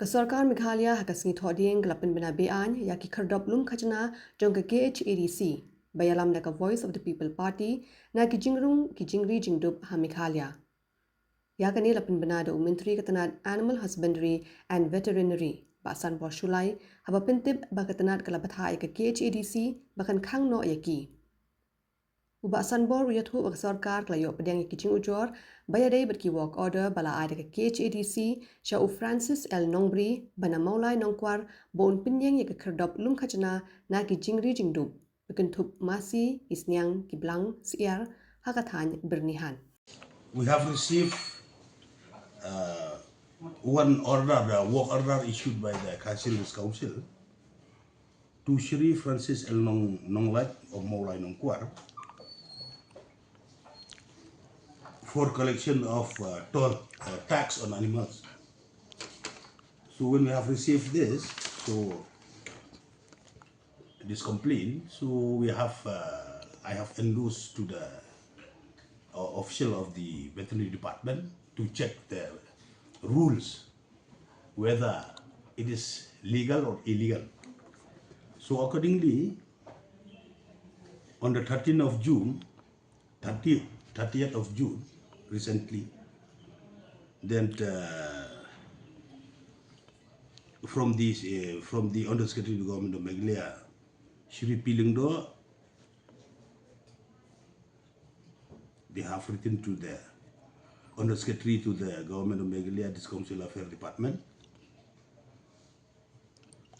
Sorkar Meghalaya hakasngi Thohdieng la Pynbna be-ain ya khyrdop khajna jong KHADC ialam na Voice of the People Party na jingrung jingri jingdup ha Meghalaya. Ya kani la Pynbna do Ministry katanat Animal Husbandry and Veterinary basan bor shulai haba pintib ba katanat kala bathai ka KHADC bakan khang no yaki. Uba sanbor yathu ak sarkar klayo pedang kiching ujor bayadai berki walk order bala ada ke KHADC sha u Francis L Nongbri bana maulai nongkwar bon Pynbna ke kherdop khajna na ki jingri jingdup bekin thup masi isnyang ki blang siar hakathan bernihan. We have received one order, the work order issued by the Khasi Council to Shri Francis L Nonglat of Maulai Nongkwar for collection of toll tax on animals. So when we have received this, so this complaint, so we have I have endorsed to the official of the veterinary department to check the rules whether it is legal or illegal. So accordingly, on the 13th of June, 30th of June, recently, then from the Undersecretary of the Government of Meghalaya, Shri Pilingdo, they have written to the Undersecretary to the Government of Meghalaya, this Council Affairs Department.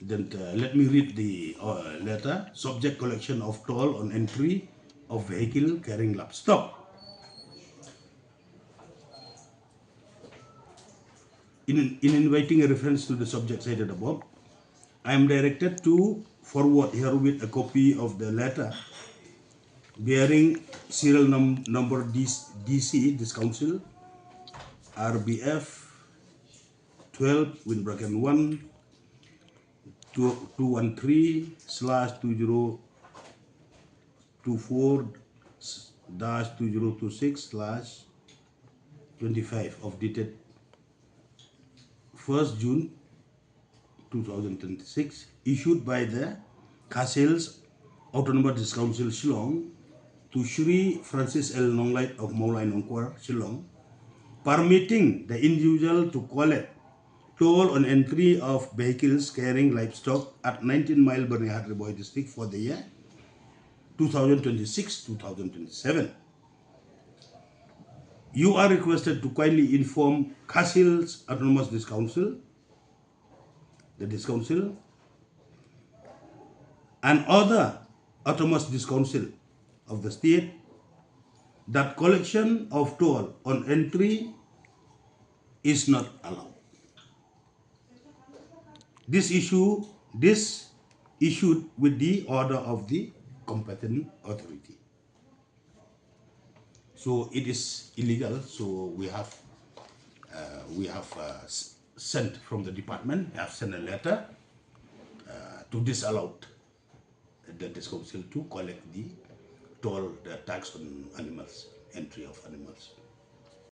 Then let me read the letter. Subject collection of toll on entry of vehicle carrying livestock. In inviting a reference to the subject cited above, I am directed to forward herewith a copy of the letter bearing serial number DC, this council, RBF 12 with bracket 1 224/2026/25 of dated 1st June 2026, issued by the Khasi's Autonomous Council Shillong to Shri Francis L Nonglait of Maulai Nongkwar Shillong, permitting the individual to collect toll on entry of vehicles carrying livestock at 19 Mile Bernihat Riboy district for the year 2026-2027. You are requested to kindly inform Khasi's Autonomous Council, the Council, and other Autonomous Council of the state that collection of toll on entry is not allowed. This issued with the order of the competent authority. So it is illegal. So we have sent from the department. We have sent a letter to disallow the council to collect the toll, the tax on animals, entry of animals.